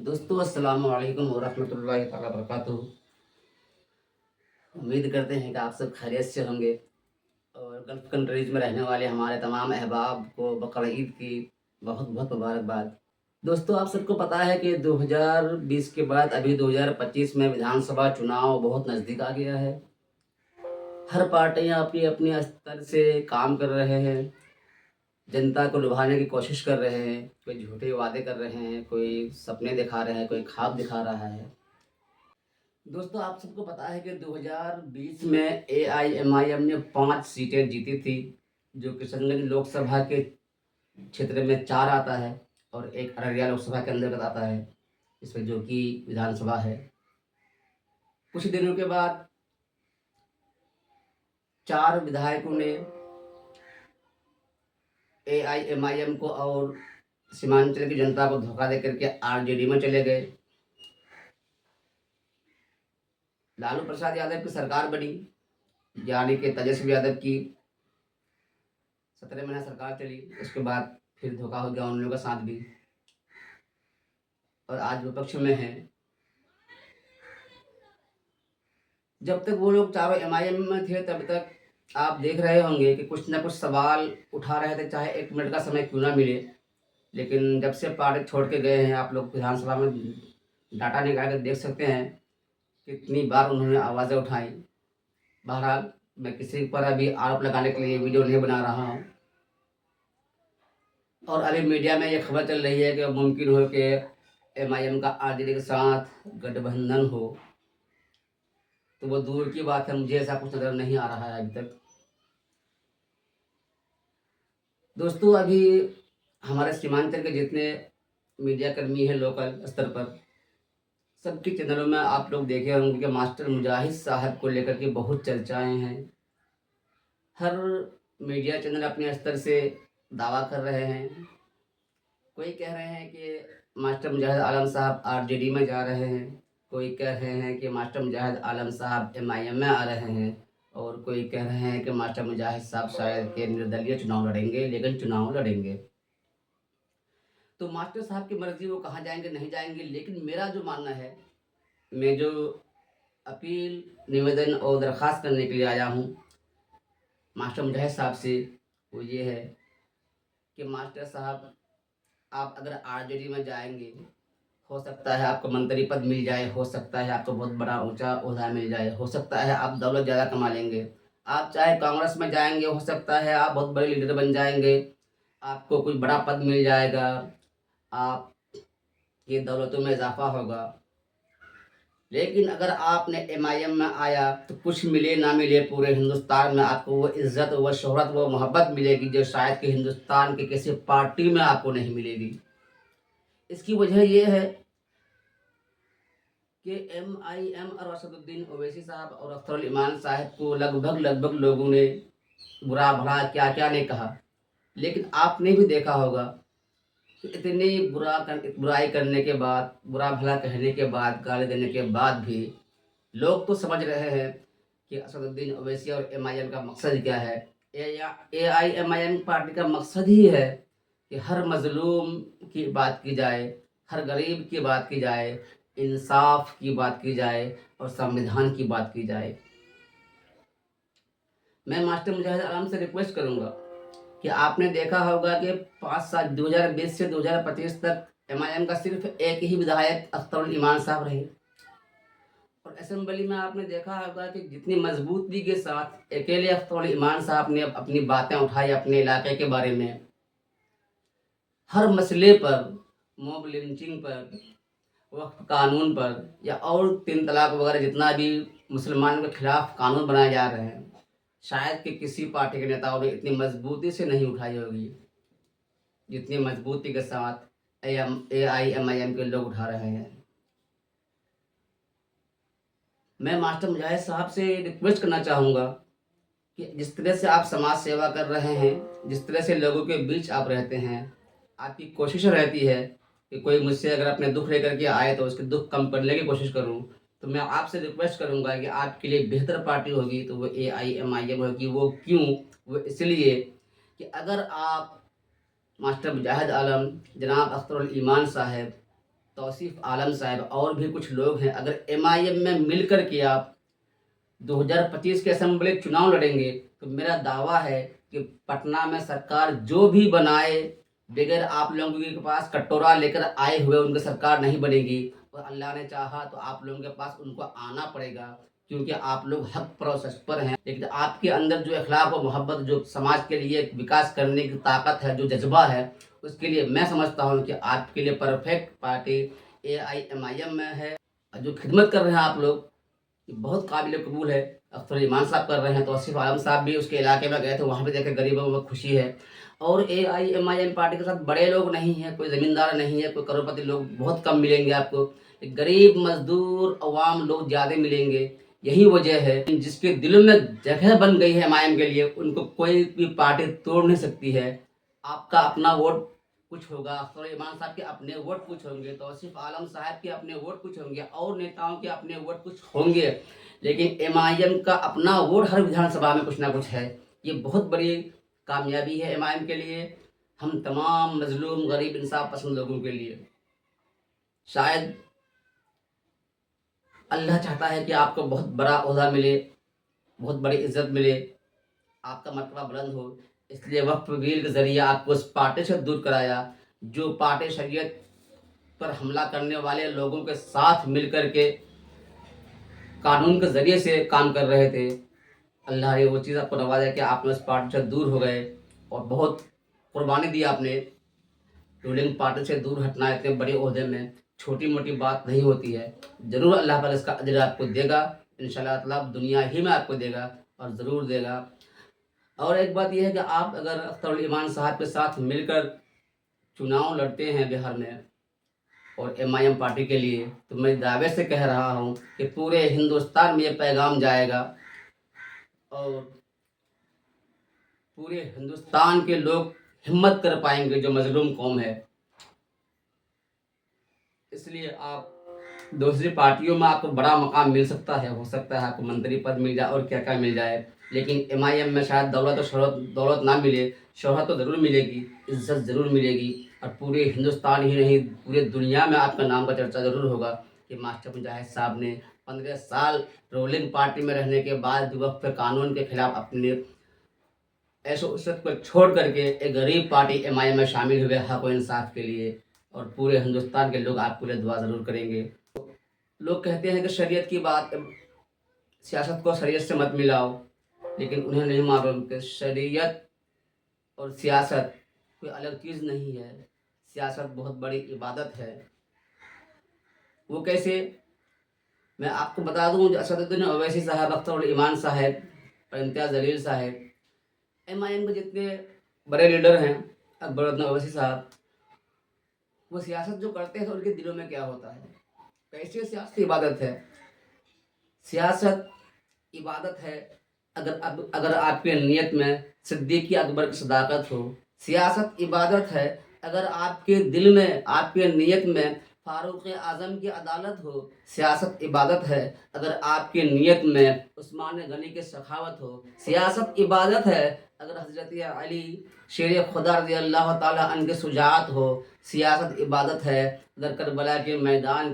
दोस्तों अस्सलाम वालेकुम वरहमतुल्लाहि ताला बरकातुहू। उम्मीद करते हैं कि आप सब खैरियत से होंगे और गल्फ़ कंट्रीज़ में रहने वाले हमारे तमाम अहबाब को बक़र ईद की बहुत-बहुत मुबारकबाद। दोस्तों आप सबको पता है कि 2020 के बाद अभी 2025 में विधानसभा चुनाव बहुत नज़दीक आ गया है। हर पार्टियाँ अपनी-अपनी स्तर से काम कर रहे हैं, जनता को लुभाने की कोशिश कर रहे हैं, कोई झूठे वादे कर रहे हैं, कोई सपने दिखा रहे हैं, कोई ख्वाब दिखा रहा है। दोस्तों आप सबको पता है कि 2020 में एआईएमआईएम ने 5 सीटें जीती थी, जो किशनगंज लोकसभा के क्षेत्र में 4 आता है और एक अररिया लोकसभा के अंतर्गत आता है, इसमें जो कि विधानसभा है। कुछ दिनों के बाद 4 विधायकों ने एआईएमआईएम को और सीमांचल की जनता को धोखा देकर के आरजेडी में चले गए। लालू प्रसाद यादव की सरकार बनी, यानी कि तेजस्वी यादव की 17 महीना सरकार चली। उसके बाद फिर धोखा हो गया उन लोगों का साथ भी, और आज विपक्ष में हैं। जब तक वो लोग चारों एमआईएम में थे तब तक आप देख रहे होंगे कि कुछ ना कुछ सवाल उठा रहे थे, चाहे 1 मिनट का समय क्यों ना मिले। लेकिन जब से पार्टी छोड़ के गए हैं, आप लोग विधानसभा में डाटा निकाल कर देख सकते हैं कितनी बार उन्होंने आवाज़ें उठाई। बहरहाल मैं किसी पर अभी आरोप लगाने के लिए वीडियो नहीं बना रहा हूँ। और अभी मीडिया में ये खबर चल रही है कि मुमकिन हो कि एमआईएम का आरजेडी के साथ गठबंधन हो, तो वो दूर की बात है, मुझे ऐसा कुछ नज़र नहीं आ रहा है अभी तक। दोस्तों अभी हमारे सीमांचल के जितने मीडिया कर्मी हैं लोकल स्तर पर, सबके चैनलों में आप लोग देखे होंगे कि मास्टर मुजाहिद साहब को लेकर के बहुत चर्चाएं हैं। हर मीडिया चैनल अपने स्तर से दावा कर रहे हैं। कोई कह रहे हैं कि मास्टर मुजाहिद आलम साहब आरजेडी में जा रहे हैं, कोई कह रहे हैं कि मास्टर मुजाहिद आलम साहब एमआईएम में आ रहे हैं, और कोई कह रहे हैं कि मास्टर मुजाहिद साहब शायद के निर्दलीय चुनाव लड़ेंगे, लेकिन चुनाव लड़ेंगे। तो मास्टर साहब की मर्जी, वो कहाँ जाएंगे नहीं जाएंगे। लेकिन मेरा जो मानना है, मैं जो अपील, निवेदन और दरख्वास्त करने के लिए आया हूँ मास्टर मुजाहिद साहब से, वो ये है कि मास्टर साहब आप अगर आरजेडी में जाएंगे, हो सकता है आपको मंत्री पद मिल जाए, हो सकता है आपको बहुत बड़ा ऊंचा ओहदा मिल जाए, हो सकता है आप दौलत ज़्यादा कमा लेंगे। आप चाहे कांग्रेस में जाएंगे, हो सकता है आप बहुत बड़े लीडर बन जाएंगे, आपको कोई बड़ा पद मिल जाएगा, आपकी दौलतों में इजाफा होगा। लेकिन अगर आपने एमआईएम में आया तो कुछ मिले ना मिले, पूरे हिंदुस्तान में आपको वो इज्जत, वो शोहरत, वो मोहब्बत मिलेगी जो शायद कि हिंदुस्तान की किसी पार्टी में आपको नहीं मिलेगी। इसकी वजह ये है कि एमआईएम और असदुद्दीन ओवैसी साहब और अख्तर ईमान साहब को लगभग लोगों ने बुरा भला क्या क्या नहीं कहा, लेकिन आपने भी देखा होगा कि इतनी बुराई करने के बाद, बुरा भला कहने के बाद, गाली देने के बाद भी लोग तो समझ रहे हैं कि असदुद्दीन ओवैसी और एमआईएम का मकसद क्या है। एआईएमआईएम पार्टी का मकसद ही है कि हर मजलूम की बात की जाए, हर गरीब की बात की जाए, इंसाफ की बात की जाए और संविधान की बात की जाए। मैं मास्टर मुजाहिद आलम से रिक्वेस्ट करूंगा कि आपने देखा होगा कि 5 साल 2020 से 2025 तक एमआईएम का सिर्फ एक ही विधायक अख्तर ईमान साहब रहे, और असेंबली में आपने देखा होगा कि जितनी मजबूती के साथ अकेले अख्तर ईमान साहब ने अपनी बातें उठाई अपने इलाके के बारे में, हर मसले पर, मॉब लिंचिंग पर, वक्फ कानून पर, या और 3 तलाक वगैरह जितना भी मुसलमानों के खिलाफ कानून बनाए जा रहे हैं, शायद कि किसी पार्टी के नेताओं ने इतनी मजबूती से नहीं उठाई होगी जितनी मजबूती के साथ एआईएमआईएम के लोग उठा रहे हैं। मैं मास्टर मुजाहिद साहब से रिक्वेस्ट करना चाहूँगा कि जिस तरह से आप समाज सेवा कर रहे हैं, जिस तरह से लोगों के बीच आप रहते हैं, आपकी कोशिश रहती है कि कोई मुझसे अगर अपने दुख लेकर के आए तो उसके दुख कम करने की कोशिश करूं, तो मैं आपसे रिक्वेस्ट करूंगा कि आपके लिए बेहतर पार्टी होगी तो वो एआईएमआईएम होगी। वो क्यों? वो इसलिए कि अगर आप मास्टर मुजाहिद आलम, जनाब अख्तर ईमान साहब, तौसीफ आलम साहब और भी कुछ लोग हैं, अगर MIM में मिल कर के आप 2025 के असेंबली चुनाव लड़ेंगे तो मेरा दावा है कि पटना में सरकार जो भी बनाए, बगैर आप लोगों के पास कटोरा लेकर आए हुए उनकी सरकार नहीं बनेगी। और अल्लाह ने चाहा तो आप लोगों के पास उनको आना पड़ेगा, क्योंकि आप लोग हक प्रोसेस पर हैं। लेकिन आपके अंदर जो अखलाक और मोहब्बत, जो समाज के लिए विकास करने की ताकत है, जो जज्बा है, उसके लिए मैं समझता हूँ कि आपके लिए परफेक्ट पार्टी AIMIM में है। जो खिदमत कर रहे हैं आप लोग, ये बहुत काबिल कबूल है। अख्तर ईमान साहब कर रहे हैं, तौसीफ आलम साहब भी उसके इलाके में गए थे, वहाँ पे देखे गरीबों में खुशी है। और AIMIM पार्टी के साथ बड़े लोग नहीं हैं, कोई ज़मींदार नहीं है, कोई करोड़पति लोग बहुत कम मिलेंगे आपको। गरीब मजदूर अवाम लोग ज़्यादा मिलेंगे। यही वजह है जिसके दिलों में जगह बन गई है MIM के लिए, उनको कोई भी पार्टी तोड़ नहीं सकती है। आपका अपना वोट कुछ होगा, अख्तर ईमान साहब के अपने वोट कुछ होंगे, तौसीफ आलम साहब के अपने वोट कुछ होंगे, और नेताओं के अपने वोट कुछ होंगे, लेकिन MIM का अपना वोट हर विधानसभा में कुछ ना कुछ है। ये बहुत बड़ी कामयाबी है MIM के लिए, हम तमाम मजलूम गरीब इंसाफ पसंद लोगों के लिए। शायद अल्लाह चाहता है कि आपको बहुत बड़ा ओहदा मिले, बहुत बड़ी इज्जत मिले, आपका मर्तबा बुलंद हो, इसलिए वक्फ बिल के ज़रिए आपको उस पार्टी से दूर कराया जो पार्टी शरीयत पर हमला करने वाले लोगों के साथ मिलकर के कानून के ज़रिए से काम कर रहे थे। अल्लाह ने वो चीज़ आपको नवाजा कि आपने उस पार्टी से दूर हो गए और बहुत कुर्बानी दी आपने। रूलिंग पार्टी से दूर हटना इतने बड़े ओहदे में छोटी मोटी बात नहीं होती है। ज़रूर अल्लाह पाक इसका अजर आपको देगा, इंशाअल्लाह ताला दुनिया ही में आपको देगा और ज़रूर देगा। और एक बात यह है कि आप अगर अख्तर ईमान साहब के साथ मिलकर चुनाव लड़ते हैं बिहार में और MIM पार्टी के लिए, तो मैं दावे से कह रहा हूँ कि पूरे हिंदुस्तान में ये पैगाम जाएगा और पूरे हिंदुस्तान के लोग हिम्मत कर पाएंगे जो मजलूम कौम है। इसलिए आप दूसरी पार्टियों में आपको बड़ा मकाम मिल सकता है, हो सकता है आपको मंत्री पद मिल जाए और क्या क्या मिल जाए, लेकिन MIM में शायद दौलत और दौलत ना मिले, शोहरत तो ज़रूर मिलेगी, इज्जत ज़रूर मिलेगी, और पूरे हिंदुस्तान ही नहीं पूरे दुनिया में आपका नाम का चर्चा ज़रूर होगा कि मास्टर मुजाहिद साहब ने 15 साल रूलिंग पार्टी में रहने के बाद भी वक्त कानून के खिलाफ अपने ऐशो उसरत को छोड़ करके एक गरीब पार्टी MIM में शामिल हुए हक और इंसाफ के लिए, और पूरे हिंदुस्तान के लोग आपके लिए दुआ ज़रूर करेंगे। लोग कहते हैं कि शरीयत की बात, सियासत को शरीयत से मत मिलाओ, लेकिन उन्हें नहीं मालूम कि शरीयत और सियासत कोई अलग चीज़ नहीं है। सियासत बहुत बड़ी इबादत है। वो कैसे, मैं आपको बता दूं, असदुद्दीन ओवैसी साहब, अख्तर ईमान साहब और इम्तियाज़ जलील साहब, MIM के जितने बड़े लीडर हैं, अकबरुद्दीन ओवैसी साहब, वो सियासत जो करते हैं तो उनके दिलों में क्या होता है, कैसे सियासत इबादत है। सियासत इबादत है अगर आपके नीयत में सिद्दीक़ अकबर की सदाकत हो। सियासत इबादत है अगर आपके दिल में, आपके नीयत में फारूक आज़म की अदालत हो। सियासत इबादत है अगर आपके नीयत में उस्मान गनी की सखावत हो। सियासत इबादत है अगर हज़रत अली शेर खुदा रज़ी अल्लाह ताला अन्हु की शुजाअत हो। सियासत इबादत है अगर करबला के मैदान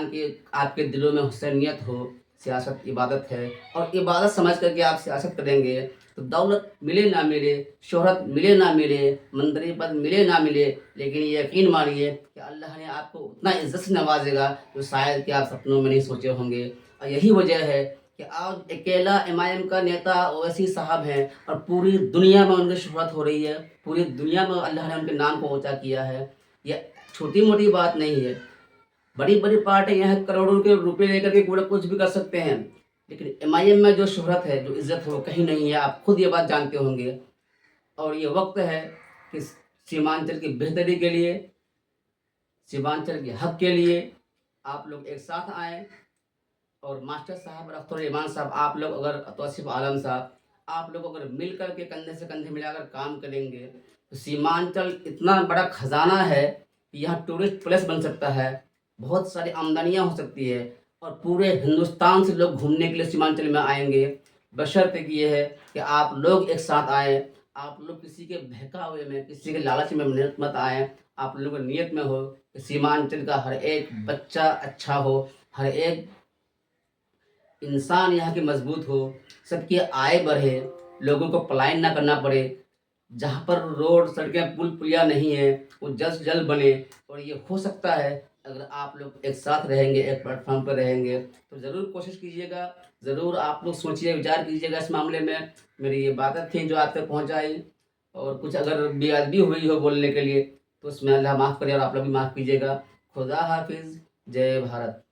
की आपके दिलों में हुसैनियत हो। सियासत इबादत है, और इबादत समझ करके आप सियासत करेंगे तो दौलत मिले ना मिले, शोहरत मिले ना मिले, मंत्री पद मिले ना मिले, लेकिन यकीन मानिए कि अल्लाह ने आपको उतना इज्जत से नवाजेगा जो शायद कि आप सपनों में नहीं सोचे होंगे। और यही वजह है कि आज अकेला MIM का नेता ओवैसी साहब हैं और पूरी दुनिया में उनकी शोहरत हो रही है, पूरी दुनिया में अल्लाह ने उनके नाम को ऊँचा किया है। यह छोटी मोटी बात नहीं है। बड़ी बड़ी पार्टियां हैं, करोड़ों के रुपए लेकर के पूरा कुछ भी कर सकते हैं, लेकिन MIM में जो शोहरत है, जो इज्जत है, वो कहीं नहीं है। आप खुद ये बात जानते होंगे। और ये वक्त है कि सीमांचल की बेहतरी के लिए, सीमांचल के हक के लिए आप लोग एक साथ आएँ। और मास्टर साहब और अख्तर ईमान साहब, आप लोग अगर, तौसीफ आलम साहब, आप लोग अगर मिल कर के कंधे से कंधे मिलाकर काम करेंगे तो सीमांचल इतना बड़ा खजाना है कि यहाँ टूरिस्ट प्लेस बन सकता है, बहुत सारी आमदनियाँ हो सकती है, और पूरे हिंदुस्तान से लोग घूमने के लिए सीमांचल में आएंगे। बशर्ते कि ये है कि आप लोग एक साथ आएँ, आप लोग किसी के बहकावे में, किसी के लालच में मत आएँ, आप लोगों की नीयत में हो कि सीमांचल का हर एक बच्चा अच्छा हो, हर एक इंसान यहाँ की मजबूत हो, सबकी आय बढ़े, लोगों को पलायन ना करना पड़े, जहाँ पर रोड सड़कें पुल पुलिया नहीं है वो जल्द से जल्द बने। और ये हो सकता है अगर आप लोग एक साथ रहेंगे, एक प्लेटफॉर्म पर रहेंगे, तो ज़रूर कोशिश कीजिएगा, ज़रूर आप लोग सोचिए, विचार कीजिएगा इस मामले में। मेरी ये बातें थी जो आप तक पहुँचाई, और कुछ अगर बेअदबी हुई हो बोलने के लिए तो उसमें अल्लाह माफ़ करे और आप लोग भी माफ़ कीजिएगा। खुदा हाफिज़। जय भारत।